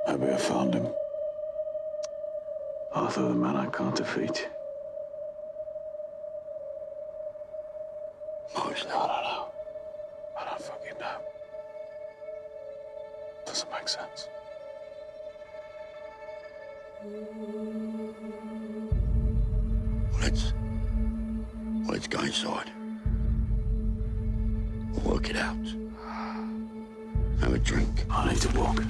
Maybe I found him. Arthur, the man I can't defeat. No, he's I not. don't know. I don't fucking know. Doesn't make sense. Let's go inside. We'll work it out. Have a drink. I need to walk.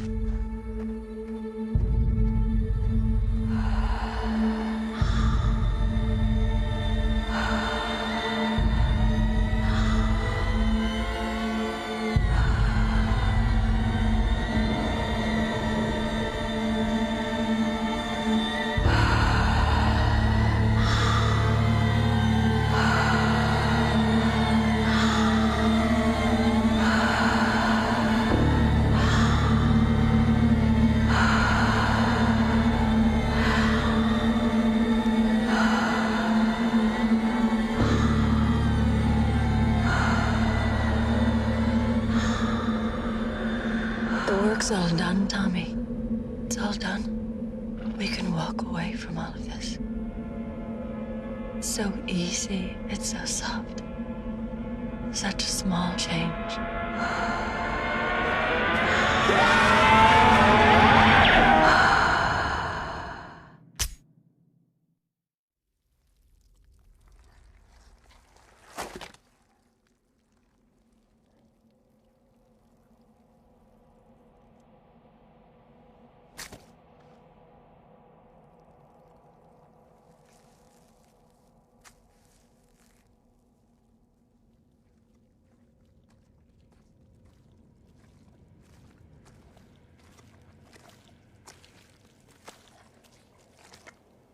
The work's all done, Tommy. It's all done. We can walk away from all of this. It's so easy. It's so soft. Such a small change.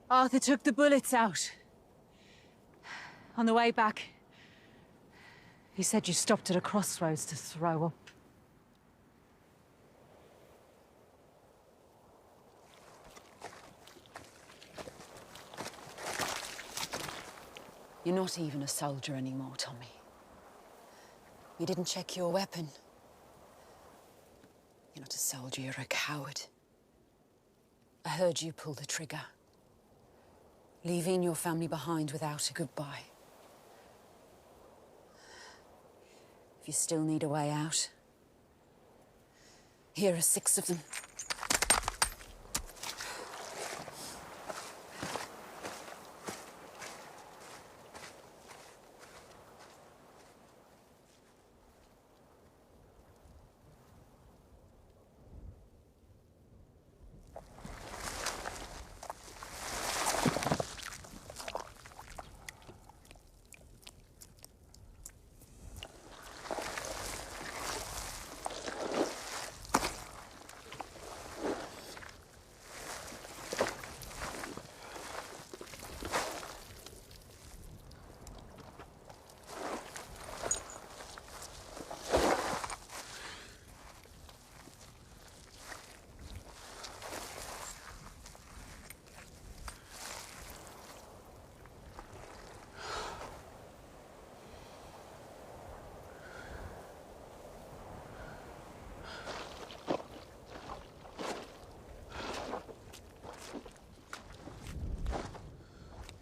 Arthur took the bullets out. On the way back, he said you stopped at a crossroads to throw up. You're not even a soldier anymore, Tommy. You didn't check your weapon. You're not a soldier, you're a coward. I heard you pull the trigger, leaving your family behind without a goodbye. If you still need a way out, here are 6 of them.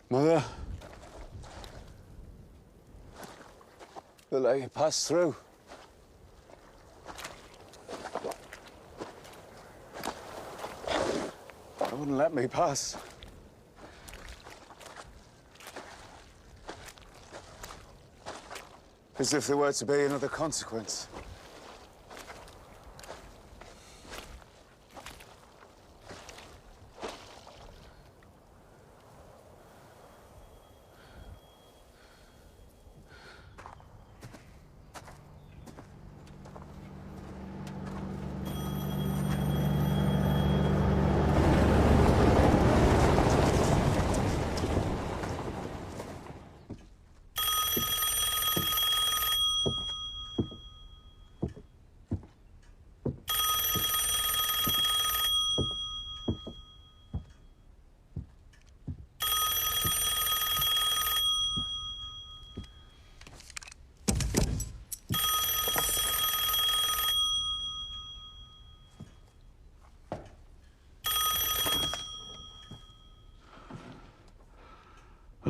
Mother? Look like you passed through. They wouldn't let me pass. As if there were to be another consequence.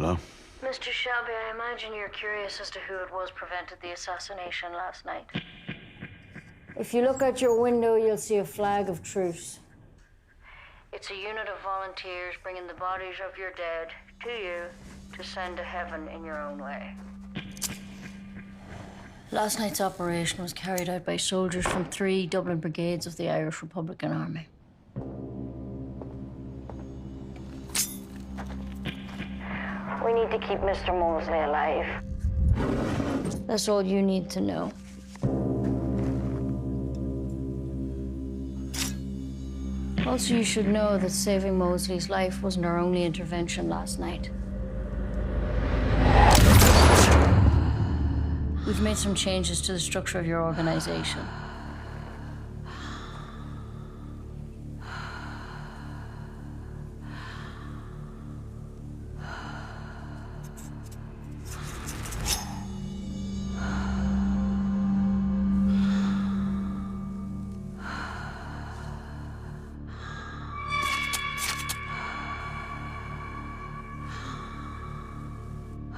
Hello? Mr. Shelby, I imagine you're curious as to who it was prevented the assassination last night. If you look out your window, you'll see a flag of truce. It's a unit of volunteers bringing the bodies of your dead to you to send to heaven in your own way. Last night's operation was carried out by soldiers from 3 Dublin brigades of the Irish Republican Army. We need to keep Mr. Mosley alive. That's all you need to know. Also, you should know that saving Mosley's life wasn't our only intervention last night. We've made some changes to the structure of your organization.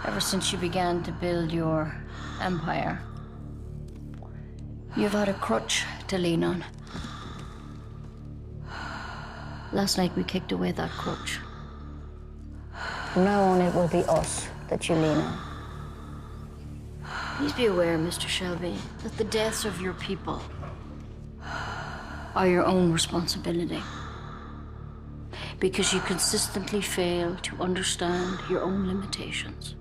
Ever since you began to build your empire, you've had a crutch to lean on. Last night we kicked away that crutch. From now on, it will be us that you lean on. Please be aware, Mr. Shelby, that the deaths of your people are your own responsibility. Because you consistently fail to understand your own limitations.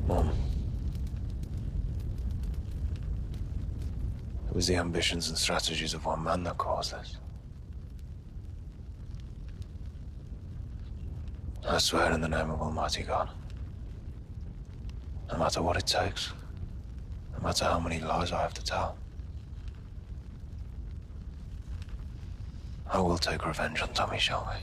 Mom. It was the ambitions and strategies of one man that caused this. I swear in the name of Almighty God, no matter what it takes, no matter how many lies I have to tell, I will take revenge on Tommy Shelby.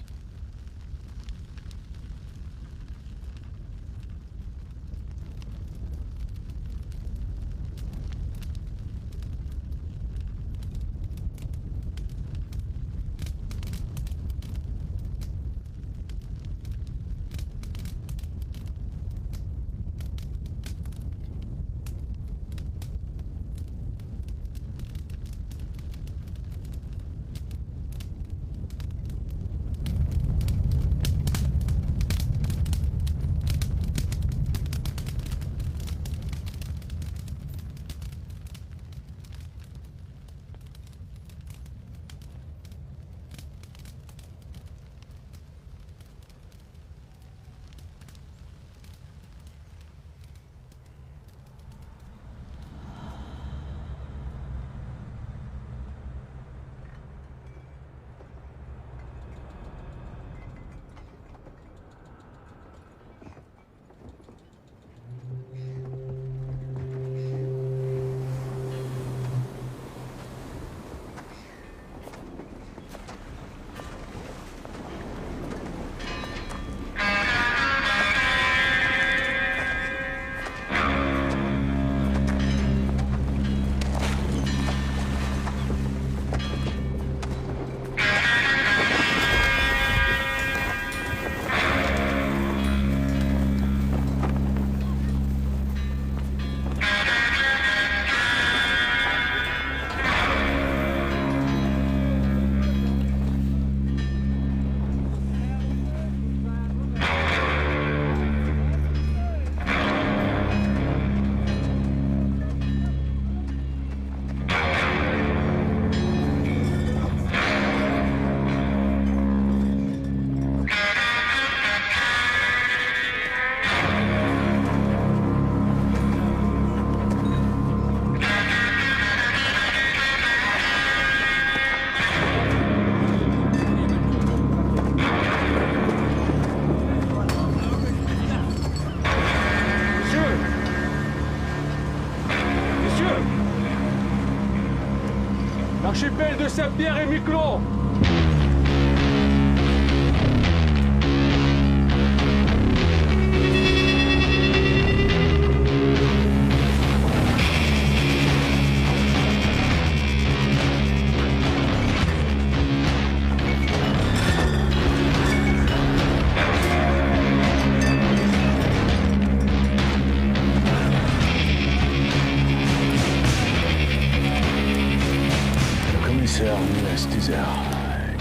Archipel de Saint-Pierre et Miquelon.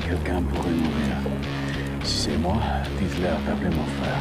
Quelqu'un pourrait mourir. Si c'est moi, dites-leur d'appeler mon frère.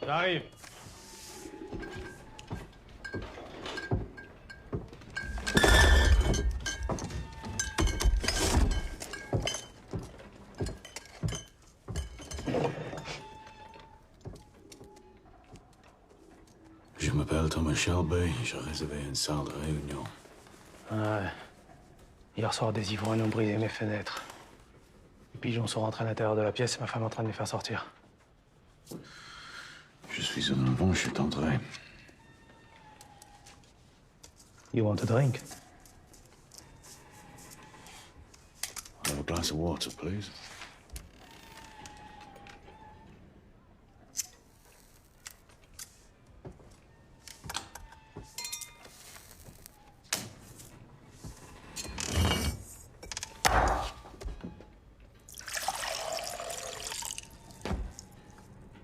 J'arrive. Je m'appelle Thomas Shelby, j'ai réservé une salle de réunion. Ouais. Hier soir, des ivrognes ont brisé mes fenêtres. Les pigeons sont rentrés à l'intérieur de la pièce et ma femme est en train de les faire sortir. Je suis en avant, je suis entré. You want a drink? I'll have a glass of water, please.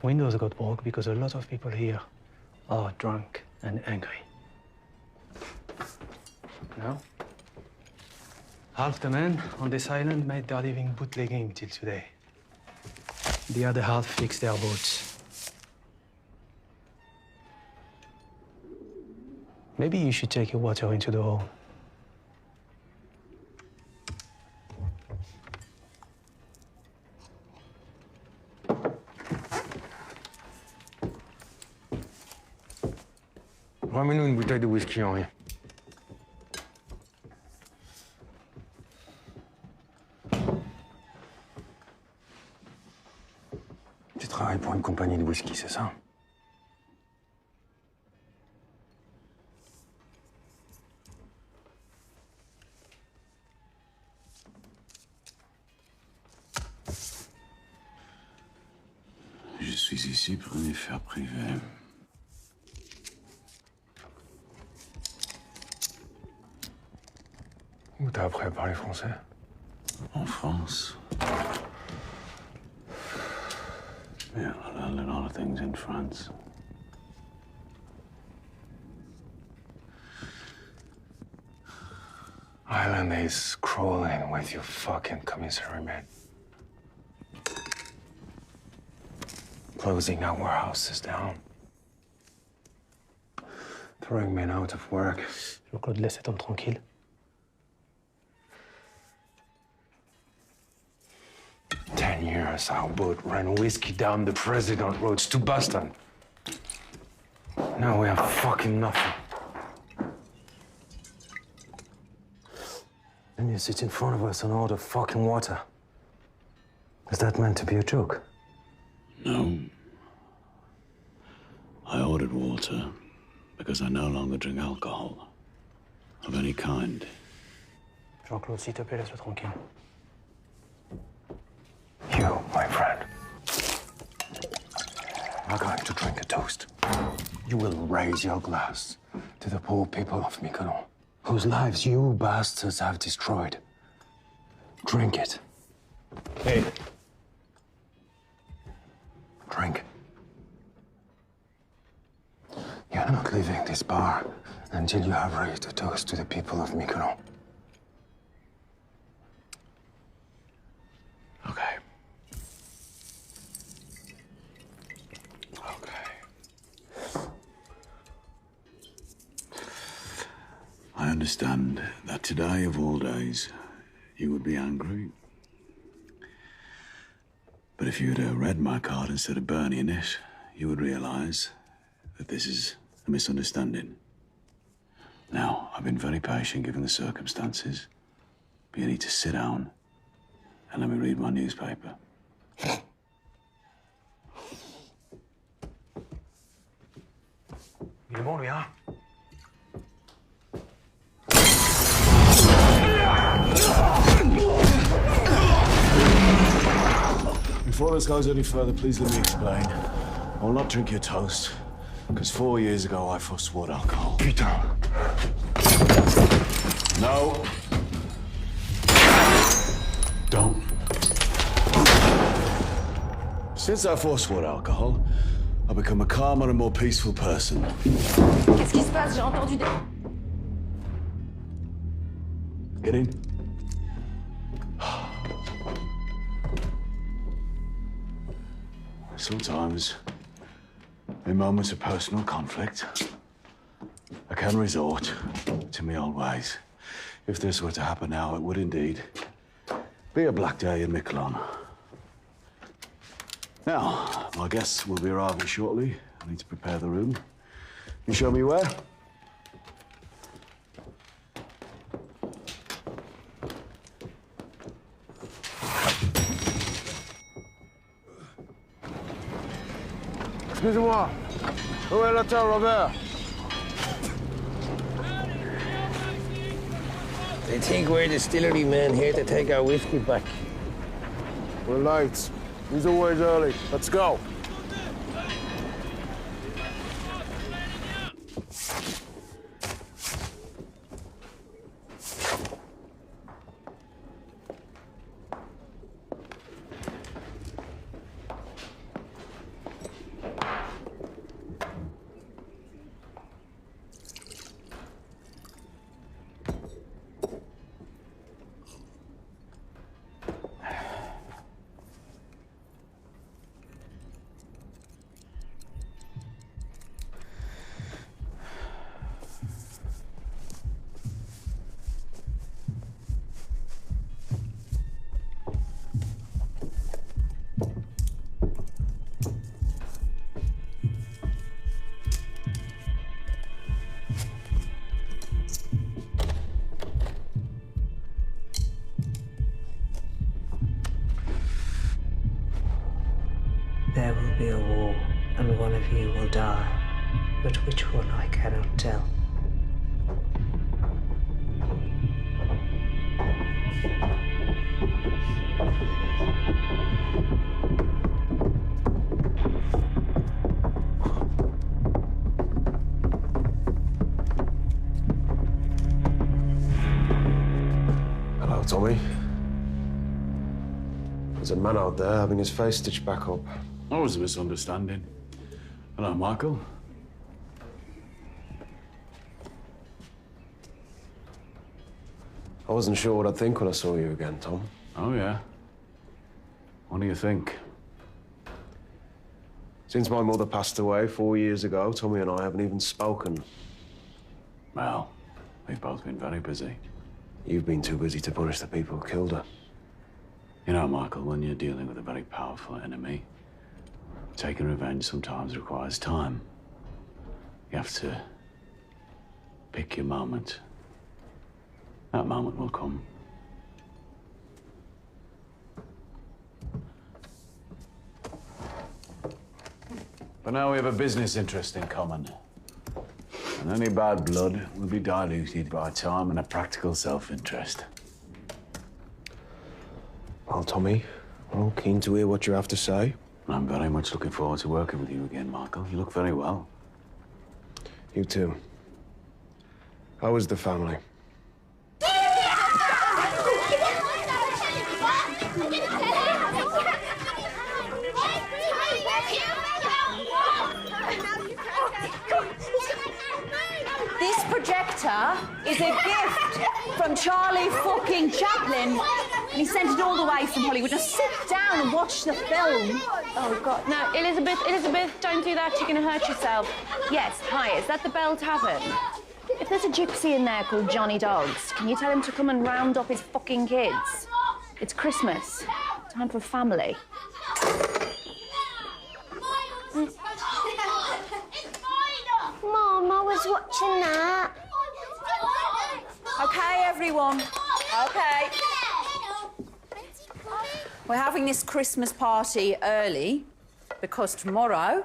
Windows got broke because a lot of people here are drunk and angry. Now, half the men on this island made their living bootlegging till today. The other half fixed their boats. Maybe you should take your water into the hole. Ramène-nous une bouteille de whisky, Henri. Tu travailles pour une compagnie de whisky, c'est ça? Je suis ici pour une affaire privée. Où t'as appris à parler français? En France. Yeah, I learned a lot of things in France. Island is crawling with your fucking commissary, man. Closing our warehouses down. Throwing men out of work. Jean-Claude, laisse cet homme tranquille. Years, our boat ran whiskey down the President roads to Boston. Now we have fucking nothing. And you sit in front of us and order fucking water. Is that meant to be a joke? No. I ordered water because I no longer drink alcohol of any kind. Jean-Claude, s'il te plaît, laisse-le tranquille. You, my friend, are going to drink a toast. You will raise your glass to the poor people of Mykonos, whose lives you bastards have destroyed. Drink it. Hey. Drink. You're not leaving this bar until you have raised a toast to the people of Mykonos. Okay. Okay. I understand that today, of all days, you would be angry. But if you'd read my card instead of burning it, you would realize that this is a misunderstanding. Now, I've been very patient given the circumstances, but you need to sit down and let me read my newspaper. Il est bon, lui, hein? Before this goes any further, please let me explain. I will not drink your toast, because 4 years ago I forswore alcohol. Putain. No. Don't. Since I forswore alcohol, I've become a calmer and more peaceful person. Qu'est-ce qui se passe? J'ai entendu des... Get in. Sometimes, in moments of personal conflict, I can resort to my old ways. If this were to happen now, it would indeed be a black day in Miquelon. Now, my guests will be arriving shortly. I need to prepare the room. You show me where? Excusez-moi. Où est l'hôtel, Robert? They think we're distillery men here to take our whiskey back. We're late. He's always early. Let's go. There will be a war, and one of you will die. But which one I cannot tell. Hello, Tommy. There's a man out there having his face stitched back up. That was a misunderstanding. Hello, Michael. I wasn't sure what I'd think when I saw you again, Tom. Oh, yeah? What do you think? Since my mother passed away 4 years ago, Tommy and I haven't even spoken. Well, we've both been very busy. You've been too busy to punish the people who killed her. You know, Michael, when you're dealing with a very powerful enemy, taking revenge sometimes requires time. You have to pick your moment. That moment will come. But now we have a business interest in common. And any bad blood will be diluted by time and a practical self-interest. Well, Tommy, I'm keen to hear what you have to say. I'm very much looking forward to working with you again, Michael. You look very well. You too. How is the family? This projector is a gift from Charlie fucking Chaplin. He sent it all the way from Hollywood. Now sit down and watch the film. Oh, God. No, Elizabeth, don't do that. You're going to hurt yourself. Yes, hi, is that the Bell Tavern? If there's a gypsy in there called Johnny Dogs, can you tell him to come and round up his fucking kids? It's Christmas. Time for family. Mom, I was watching that. Okay, everyone. Okay. We're having this Christmas party early because tomorrow,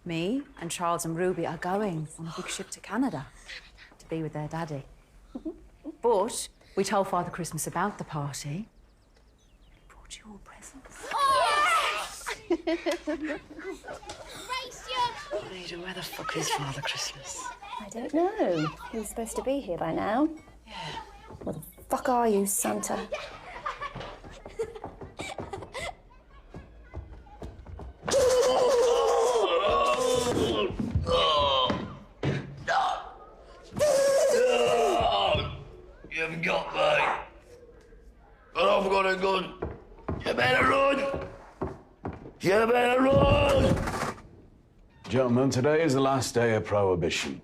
me and Charles and Ruby are going on a big ship to Canada to be with their daddy. But we told Father Christmas about the party. He brought you all presents. Rita, where the fuck is Father Christmas? I don't know. He was supposed to be here by now. Yeah. Where the fuck are you, Santa? You haven't got me. But I've got a gun. You better run. You better run. Gentlemen, today is the last day of Prohibition.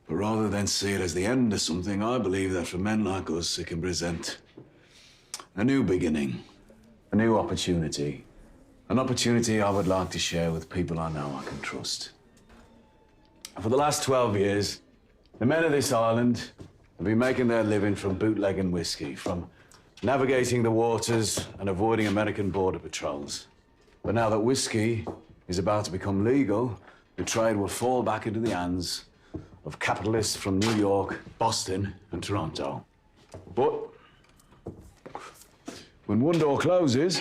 But rather than see it as the end of something, I believe that for men like us, it can present a new beginning, a new opportunity. An opportunity I would like to share with people I know I can trust. For the last 12 years, the men of this island have been making their living from bootlegging whiskey, from navigating the waters and avoiding American border patrols. But now that whiskey is about to become legal, the trade will fall back into the hands of capitalists from New York, Boston, and Toronto. But when one door closes,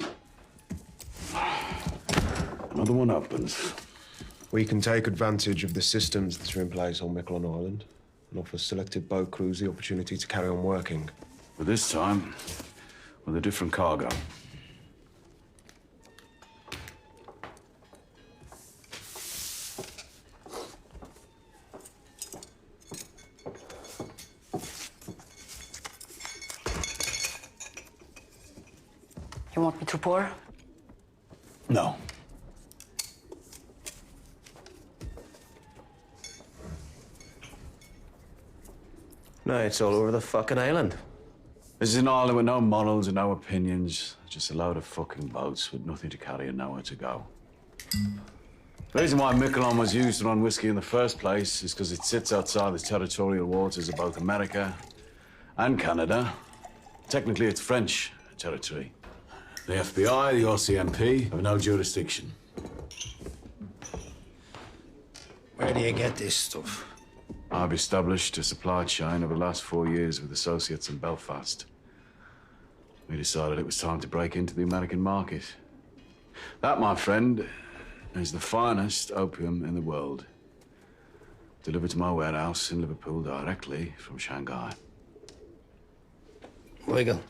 another one opens. We can take advantage of the systems that are in place on Miquelon Island and offer selected boat crews the opportunity to carry on working. But this time, with a different cargo. You want me to pour? No. No, it's all over the fucking island. This is an island with no morals and no opinions. Just a load of fucking boats with nothing to carry and nowhere to go. The reason why Miquelon was used to run whiskey in the first place is because it sits outside the territorial waters of both America and Canada. Technically, it's French territory. The FBI, the RCMP have no jurisdiction. Where do you get this stuff? I've established a supply chain over the last 4 years with associates in Belfast. We decided it was time to break into the American market. That, my friend, is the finest opium in the world. Delivered to my warehouse in Liverpool directly from Shanghai. Wiggle.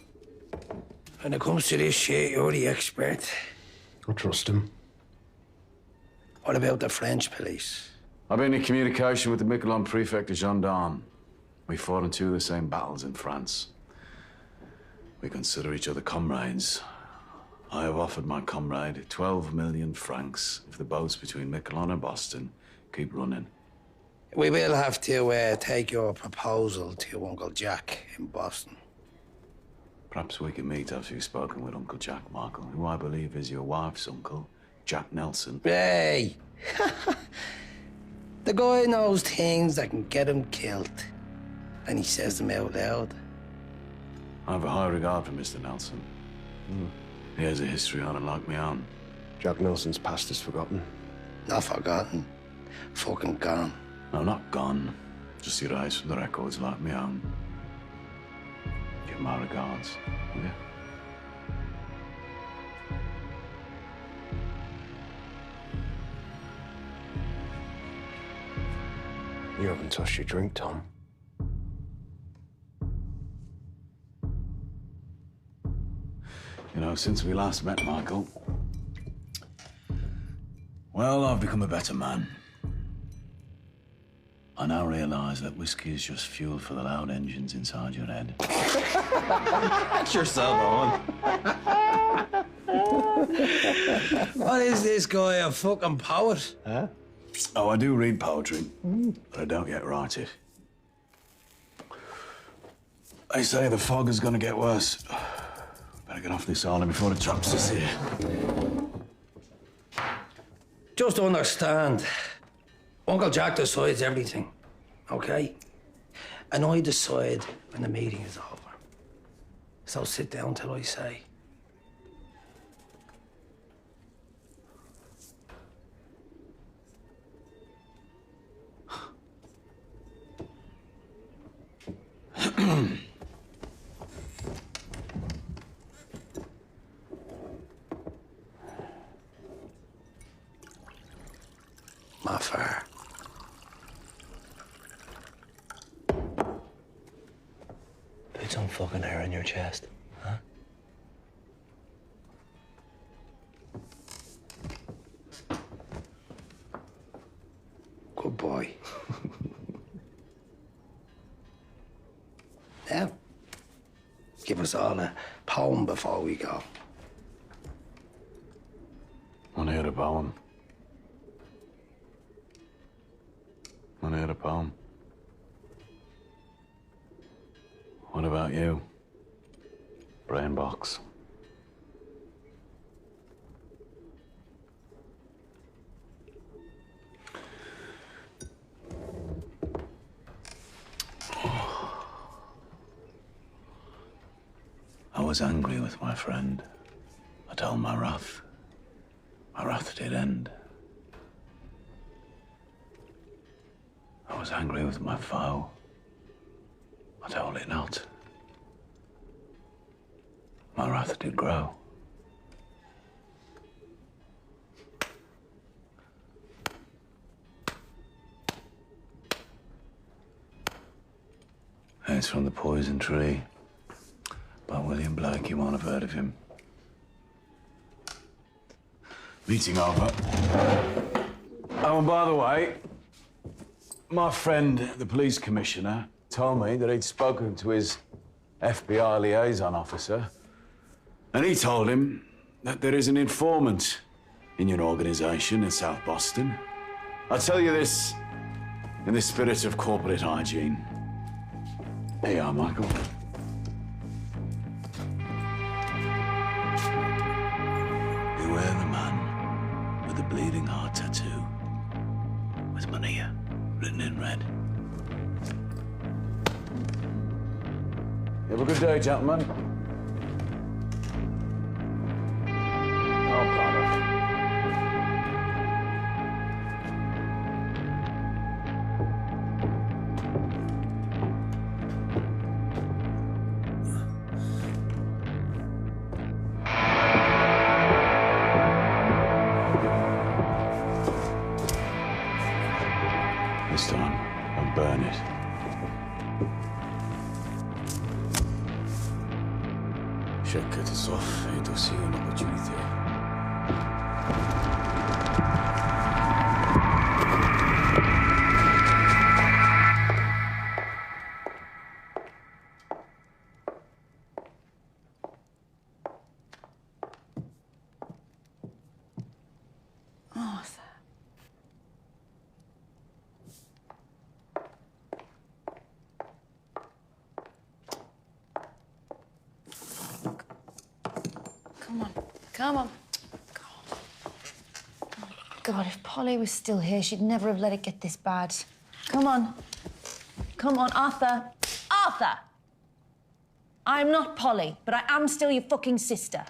When it comes to this shit, you're the expert. I trust him. What about the French police? I've been in communication with the Miquelon prefect of gendarmes. We fought in 2 of the same battles in France. We consider each other comrades. I have offered my comrade 12 million francs if the boats between Miquelon and Boston keep running. We will have to take your proposal to your Uncle Jack in Boston. Perhaps we can meet after you've spoken with Uncle Jack, Michael, who I believe is your wife's uncle, Jack Nelson. Hey! The guy knows things that can get him killed, and he says them out loud. I have a high regard for Mr. Nelson. He has a history on it like me own. Jack Nelson's past is forgotten. Not forgotten. Fucking gone. No, not gone. Just erased from the records like me own. Give my regards, will you? You haven't touched your drink, Tom. You know, since we last met, Michael, well, I've become a better man. I now realize that whiskey is just fuel for the loud engines inside your head. That's yourself on. What is this guy, a fucking poet? Huh? Oh, I do read poetry, but I don't yet write it. They say the fog is gonna get worse. Better get off this island before it traps us here. Just understand, Uncle Jack decides everything, okay? And I decide when the meeting is over. So sit down till I say. My fire. Put some fucking hair in your chest, huh? Good boy. Now, give us all a poem before we go. Want to hear a poem? Want to hear a poem? What about you? Brain box. I was angry with my friend. I told my wrath. My wrath did end. I was angry with my foe. I told it not. My wrath did grow. It's from The Poison Tree by William Blake. You won't have heard of him. Meeting over. Oh, and by the way, my friend, the police commissioner, told me that he'd spoken to his FBI liaison officer, and he told him that there is an informant in your organization in South Boston. I tell you this in the spirit of corporate hygiene. Here you are, Michael. Beware the man with the bleeding heart tattoo, with Mania written in red. Have a good day, gentlemen. Oh, brother. This time, I'll burn it. Chaque catastrophe est aussi une opportunité. Arthur. Come on. Come on. God, if Polly was still here, she'd never have let it get this bad. Come on. Come on, Arthur. Arthur! I'm not Polly, but I am still your fucking sister.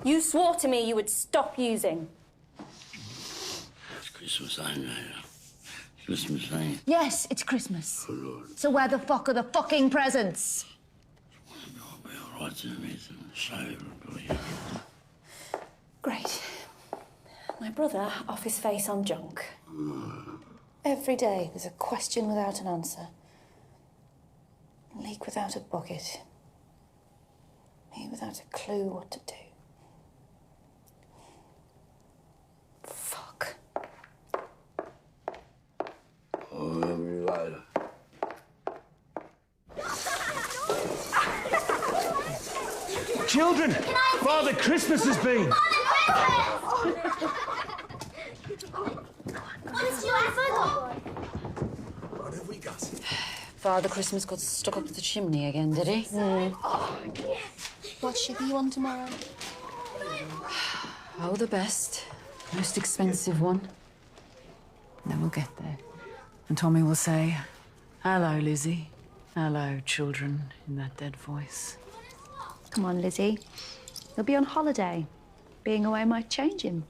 You swore to me you would stop using. It's Christmas time now. Christmas time. Yes, it's Christmas. Oh, Lord. So where the fuck are the fucking presents? What's in it? Great. My brother off his face on junk. Every day there's a question without an answer. A leak without a bucket. Me without a clue what to do. Fuck. Oh, everybody. Children! Father Christmas has been! What have we got? Father Christmas got stuck up the chimney again, did he? What ship are you on tomorrow? Oh, the best. Most expensive one. Then we'll get there. And Tommy will say, "Hello, Lizzie. Hello, children," in that dead voice. Come on, Lizzie. He'll be on holiday. Being away might change him.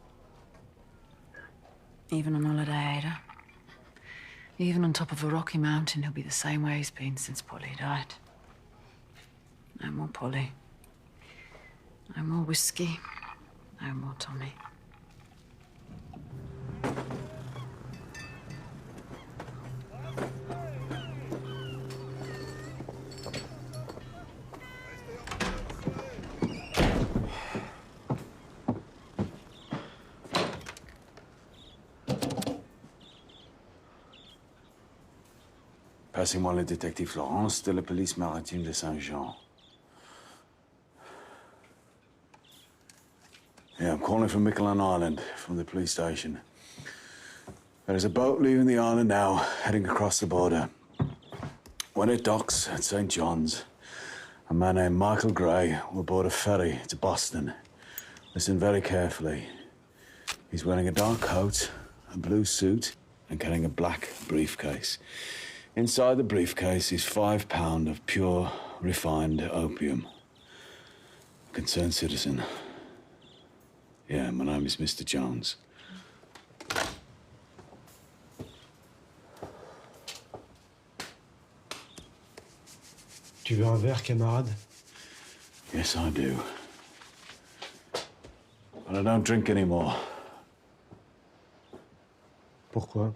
Even on holiday, Ada. Even on top of a rocky mountain, he'll be the same way he's been since Polly died. No more Polly. No more whiskey. No more Tommy. Passez-moi le détective Florence de la police maritime de Saint-Jean. Yeah, I'm calling from Miquelon Island, from the police station. There is a boat leaving the island now, heading across the border. When it docks at St. John's, a man named Michael Gray will board a ferry to Boston. Listen very carefully. He's wearing a dark coat, a blue suit, and carrying a black briefcase. Inside the briefcase is £5 of pure, refined opium. A concerned citizen. Yeah, my name is Mr. Jones. Tu veux un verre, camarade? Yes, I do. But I don't drink anymore. Pourquoi?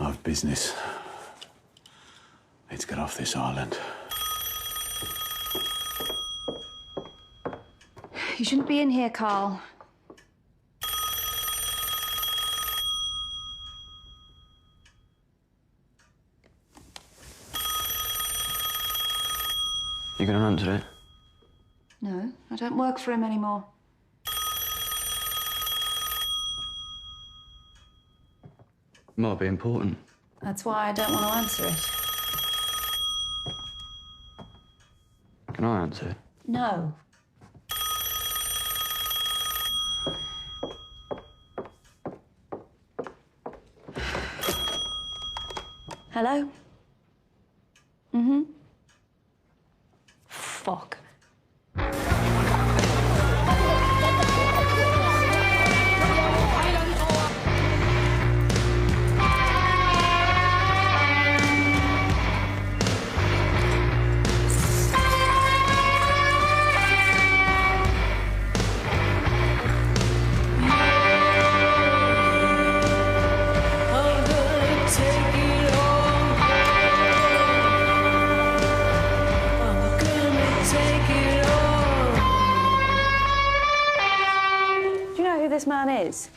I have business. Let's get off this island. You shouldn't be in here, Carl. You gonna answer it? No, I don't work for him anymore. Might be important. That's why I don't want to answer it. Can I answer it? No. Hello? Mm-hmm. Fuck. This man is.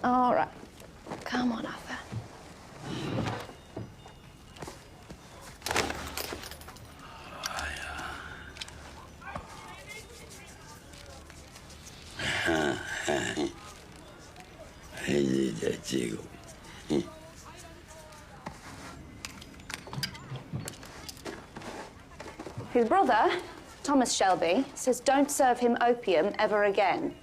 All right. Come on, Arthur. His brother, Thomas Shelby, says don't serve him opium ever again,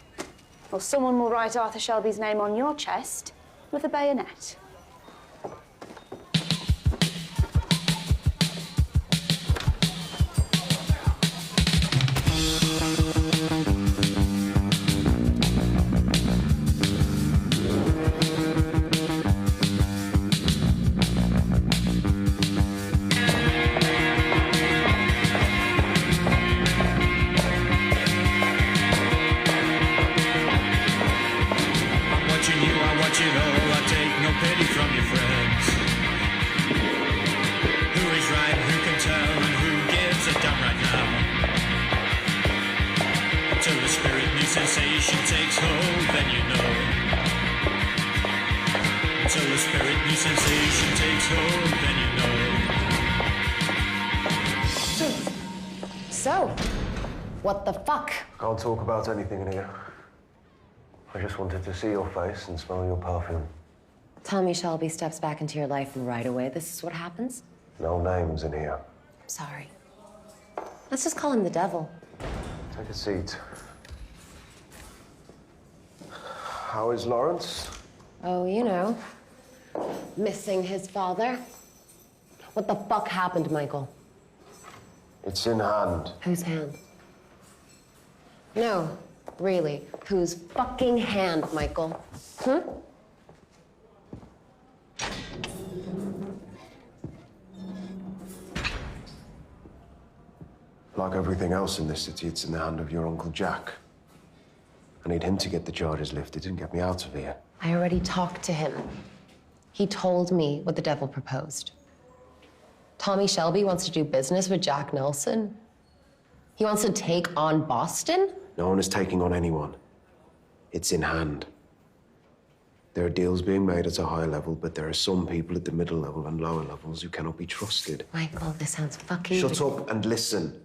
or someone will write Arthur Shelby's name on your chest with a bayonet. So, what the fuck? Can't talk about anything in here. I just wanted to see your face and smell your perfume. Tommy Shelby steps back into your life and right away, this is what happens? No names in here. I'm sorry. Let's just call him the devil. Take a seat. How is Lawrence? Oh, you know, missing his father. What the fuck happened, Michael? It's in hand. Whose hand? No, really, whose fucking hand, Michael? Hmm? Like everything else in this city, it's in the hand of your Uncle Jack. I need him to get the charges lifted and get me out of here. I already talked to him. He told me what the devil proposed. Tommy Shelby wants to do business with Jack Nelson. He wants to take on Boston? No one is taking on anyone. It's in hand. There are deals being made at a high level, but there are some people at the middle level and lower levels who cannot be trusted. Michael, this sounds fucking... Shut up and listen.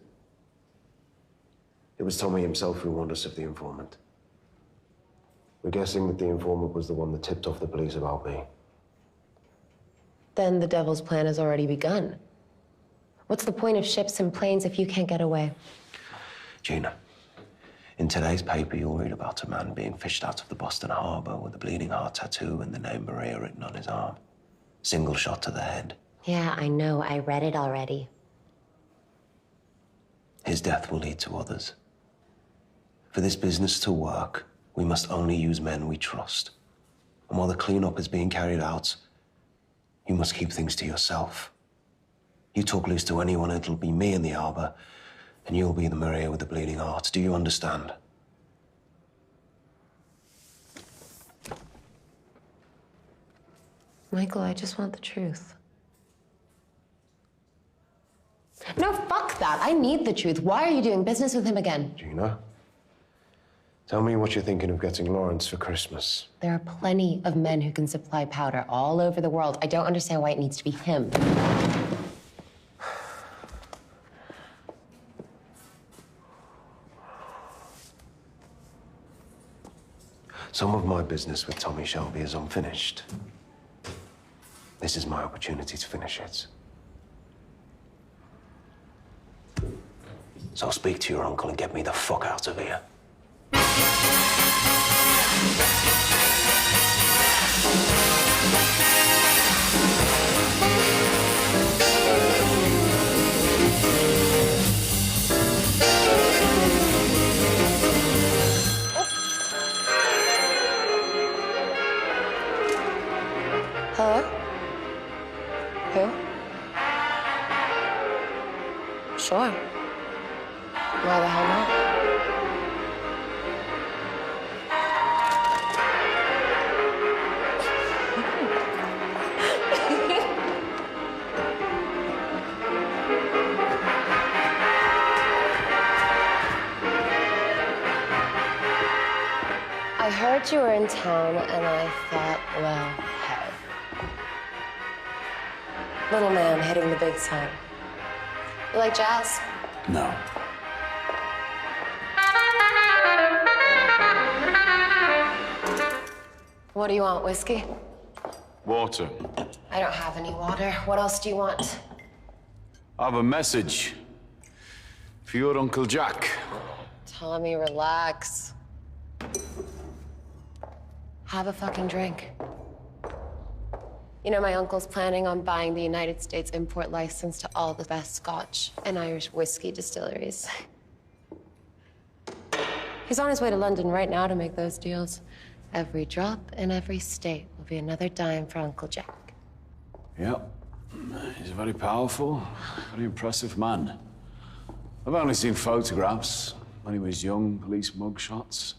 It was Tommy himself who warned us of the informant. We're guessing that the informant was the one that tipped off the police about me. Then the devil's plan has already begun. What's the point of ships and planes if you can't get away? Gina, in today's paper, you'll read about a man being fished out of the Boston harbor with a bleeding heart tattoo and the name Maria written on his arm. Single shot to the head. Yeah, I know. I read it already. His death will lead to others. For this business to work, we must only use men we trust. And while the cleanup is being carried out, you must keep things to yourself. You talk loose to anyone, it'll be me in the harbor, and you'll be the Maria with the bleeding heart. Do you understand? Michael, I just want the truth. No, fuck that. I need the truth. Why are you doing business with him again? Gina, tell me what you're thinking of getting Lawrence for Christmas. There are plenty of men who can supply powder all over the world. I don't understand why it needs to be him. Some of my business with Tommy Shelby is unfinished. This is my opportunity to finish it. So speak to your uncle and get me the fuck out of here. Hello? Who? Sure. Why the hell not? I heard you were in town, and I thought, well, hey. Little man hitting the big time. You like jazz? No. What do you want, whiskey? Water. I don't have any water. What else do you want? I have a message for your Uncle Jack. Tommy, relax. Have a fucking drink. You know, my uncle's planning on buying the United States import license to all the best Scotch and Irish whiskey distilleries. He's on his way to London right now to make those deals. Every drop in every state will be another dime for Uncle Jack. Yep. He's a very powerful, very impressive man. I've only seen photographs when he was young, police mugshots,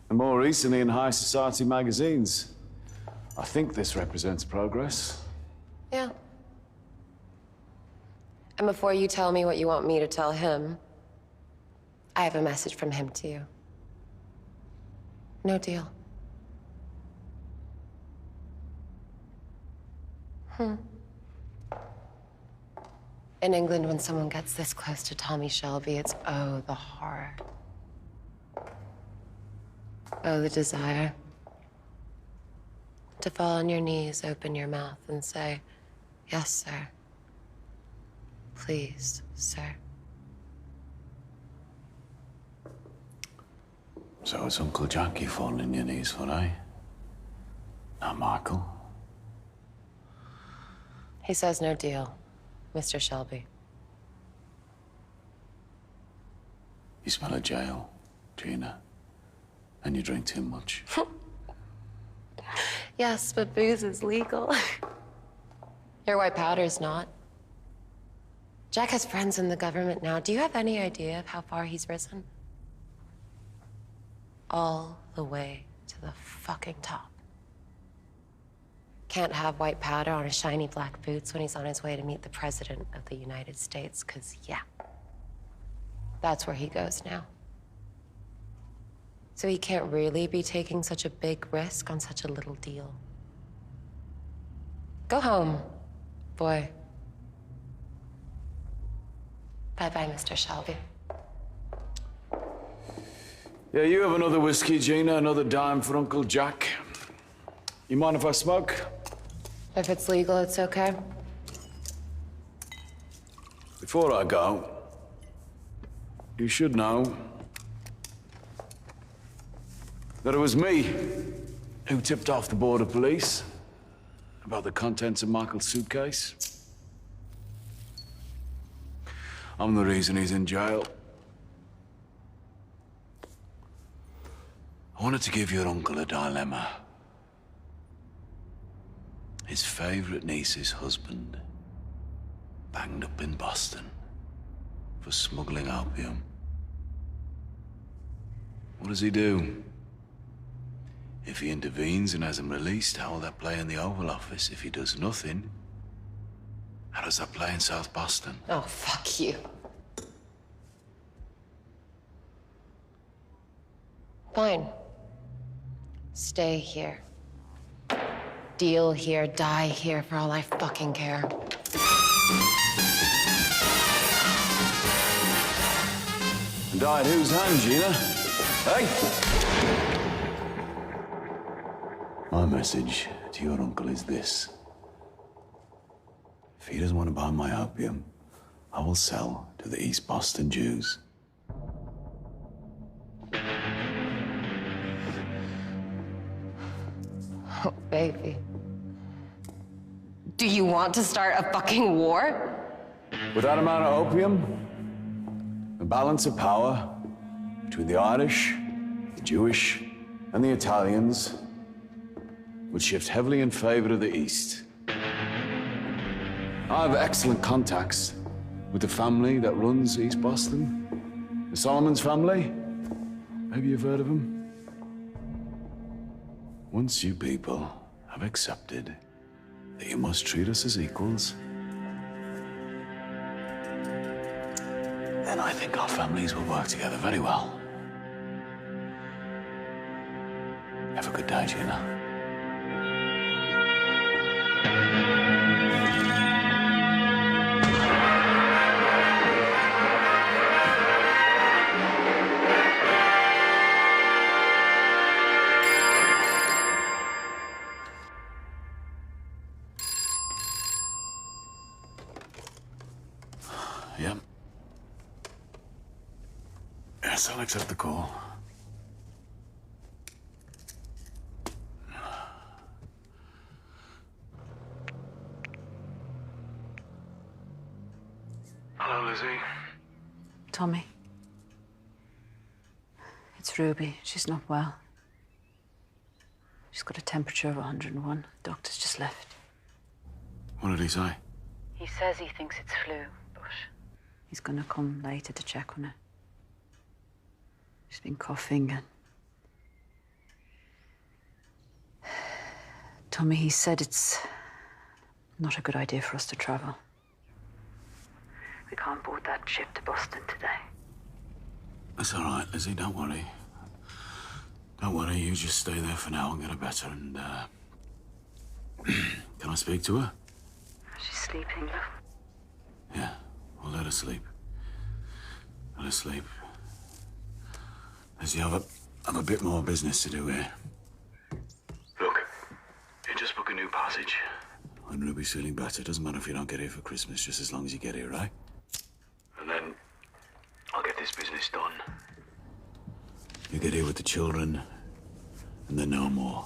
and more recently in high society magazines. I think this represents progress. Yeah. And before you tell me what you want me to tell him, I have a message from him to you. No deal. In England, when someone gets this close to Tommy Shelby, it's, oh, the horror. Oh, the desire. To fall on your knees, open your mouth, and say, yes, sir. Please, sir. So it's Uncle Jack you fall on your knees for, eh? Not Michael. He says no deal, Mr. Shelby. You smell of jail, Gina. And you drink too much. Yes, but booze is legal. Your white powder's not. Jack has friends in the government now. Do you have any idea of how far he's risen? All the way to the fucking top. Can't have white powder on his shiny black boots when he's on his way to meet the President of the United States, because, yeah, that's where he goes now. So he can't really be taking such a big risk on such a little deal. Go home, boy. Bye-bye, Mr. Shelby. Yeah, you have another whiskey, Gina, another dime for Uncle Jack. You mind if I smoke? If it's legal, it's okay. Before I go, you should know that it was me who tipped off the border police about the contents of Michael's suitcase. I'm the reason he's in jail. I wanted to give your uncle a dilemma. His favorite niece's husband banged up in Boston for smuggling opium. What does he do? If he intervenes and has him released, how will that play in the Oval Office? If he does nothing, how does that play in South Boston? Oh, fuck you. Fine. Stay here. Deal here, die here, for all I fucking care. And die at whose hand, Gina? Hey? My message to your uncle is this. If he doesn't want to buy my opium, I will sell to the East Boston Jews. Oh, baby. Do you want to start a fucking war? With that amount of opium, the balance of power between the Irish, the Jewish, and the Italians would shift heavily in favor of the East. I have excellent contacts with the family that runs East Boston. The Solomons family. Maybe you've heard of them? Once you people have accepted that you must treat us as equals, then I think our families will work together very well. Have a good day, Gina. Yes, I'll accept the call. Hello, Lizzie. Tommy. It's Ruby. She's not well. She's got a temperature of 101. Doctor's just left. What did he say? He says he thinks it's flu, but he's gonna come later to check on her. She's been coughing and... Tommy, he said it's not a good idea for us to travel. We can't board that ship to Boston today. That's all right, Lizzie. Don't worry. Don't worry. You just stay there for now and get her better. And can I speak to her? She's sleeping, love. Yeah. Well, let her sleep. Let her sleep. Lizzie, I've a bit more business to do here. Look, you just book a new passage. When Ruby's feeling better, doesn't matter if you don't get here for Christmas, just as long as you get here, right? And then I'll get this business done. You get here with the children, and then no more.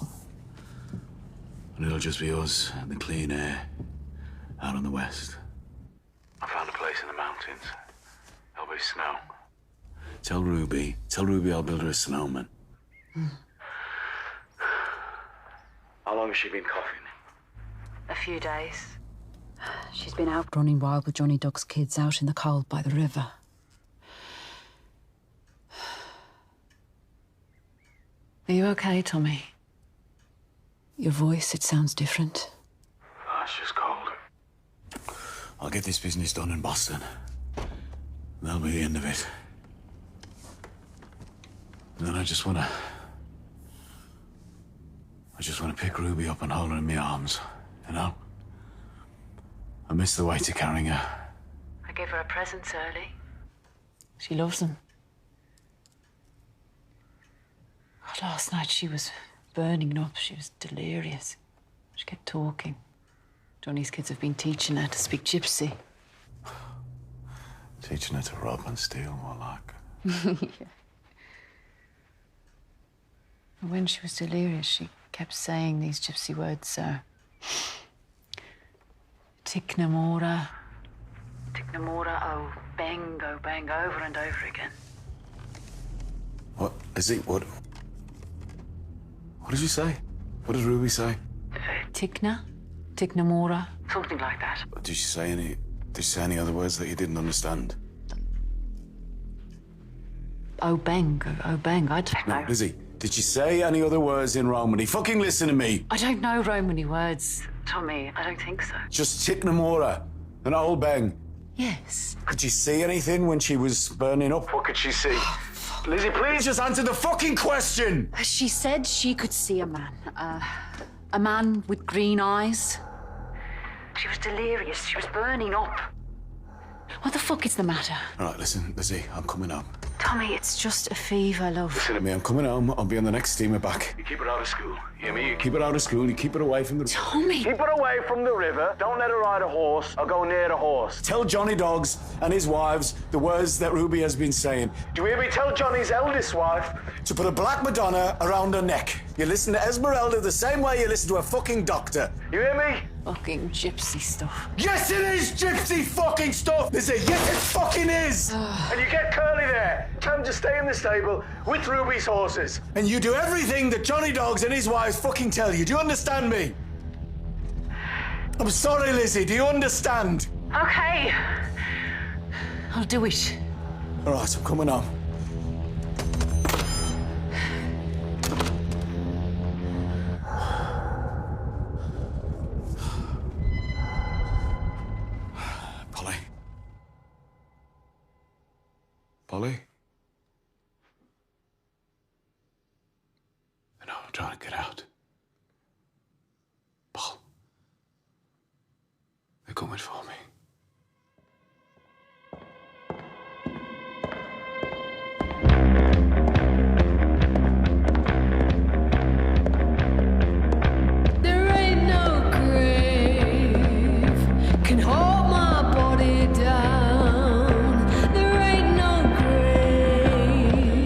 And it'll just be us and the clean air out on the west. I found a place in the mountains. There'll be snow. Tell Ruby I'll build her a snowman. How long has she been coughing? A few days. She's been out running wild with Johnny Duck's kids out in the cold by the river. Are you okay, Tommy? Your voice, it sounds different. Oh, it's just cold. I'll get this business done in Boston. That'll be the end of it. And then I just wanna pick Ruby up and hold her in my arms, you know? I miss the weight of carrying her. I gave her a present early. She loves them. Last night she was burning up. She was delirious. She kept talking. Johnny's kids have been teaching her to speak gypsy. Teaching her to rob and steal, more like. Yeah. When she was delirious, she kept saying these gypsy words, Tiknamora, oh bang, over and over again. What is it? What did you say? What did Ruby say? Tiknamora, something like that. Did she say any other words that you didn't understand? Oh bang, I don't know. No, Lizzie, did she say any other words in Romany? Fucking listen to me. I don't know Romany words, Tommy. I don't think so. Just Tiknamora, an old bang. Yes. Could she see anything when she was burning up? What could she see? Lizzie, please just answer the fucking question! She said she could see a man with green eyes. She was delirious. She was burning up. What the fuck is the matter? All right, listen, Lizzie, I'm coming home. Tommy, it's just a fever, love. Listen to me, I'm coming home. I'll be on the next steamer back. You keep her out of school. You hear me? You keep her out of school, you keep her away from the... Tommy! Keep her away from the river. Don't let her ride a horse or go near the horse. Tell Johnny Dogs and his wives the words that Ruby has been saying. Do you hear me? Tell Johnny's eldest wife to put a black Madonna around her neck. You listen to Esmeralda the same way you listen to a fucking doctor. You hear me? Fucking gypsy stuff. Yes, it is gypsy fucking stuff! Listen, yes, it fucking is! And you get Curly there. Tell him to stay in the stable with Ruby's horses. And you do everything that Johnny Dogs and his wives fucking tell you. Do you understand me? I'm sorry, Lizzie. Do you understand? Okay. I'll do it. All right, I'm coming home. Polly? No, I'm trying to get out. Paul. They're coming for me. There ain't no grave can hold my body down. There ain't no grave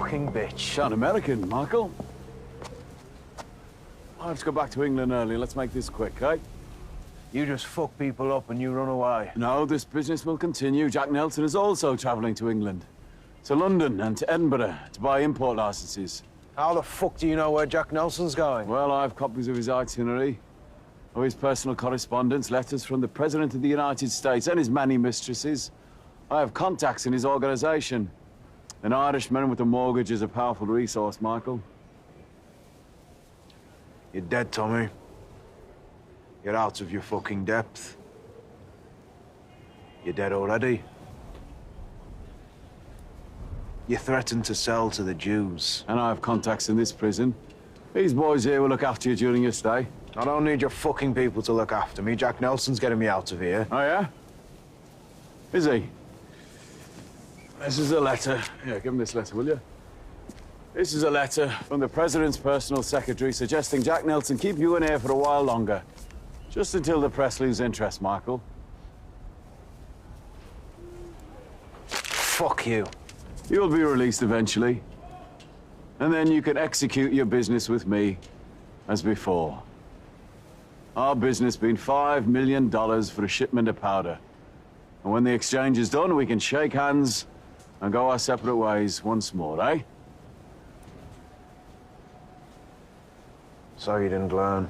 fucking bitch. Sound American, Michael. I have to go back to England early. Let's make this quick, eh? You just fuck people up and you run away. No, this business will continue. Jack Nelson is also travelling to England. To London and to Edinburgh to buy import licenses. How the fuck do you know where Jack Nelson's going? Well, I have copies of his itinerary, of his personal correspondence, letters from the President of the United States and his many mistresses. I have contacts in his organisation. An Irishman with a mortgage is a powerful resource, Michael. You're dead, Tommy. You're out of your fucking depth. You're dead already. You threatened to sell to the Jews. And I have contacts in this prison. These boys here will look after you during your stay. I don't need your fucking people to look after me. Jack Nelson's getting me out of here. Oh, yeah? Is he? This is a letter. Yeah, give him this letter, will you? This is a letter from the President's personal secretary suggesting Jack Nelson keep you in here for a while longer. Just until the press lose interest, Michael. Fuck you. You'll be released eventually. And then you can execute your business with me as before. Our business being $5 million for a shipment of powder. And when the exchange is done, we can shake hands and go our separate ways once more, eh? So you didn't learn.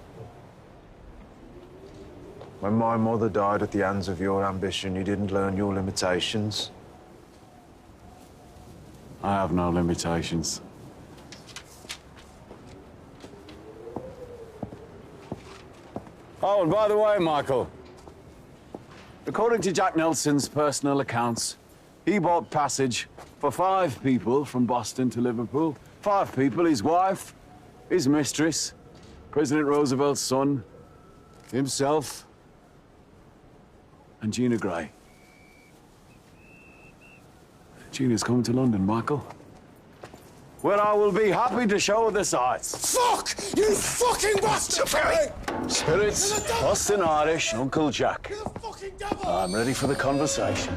When my mother died at the hands of your ambition, you didn't learn your limitations. I have no limitations. Oh, and by the way, Michael, according to Jack Nelson's personal accounts, he bought passage for 5 people from Boston to Liverpool. 5 people, his wife, his mistress, President Roosevelt's son, himself, and Gina Gray. Gina's coming to London, Michael. Well, I will be happy to show her the sights. Fuck! You fucking bastard! Spirits, Boston Irish, Uncle Jack. I'm ready for the conversation.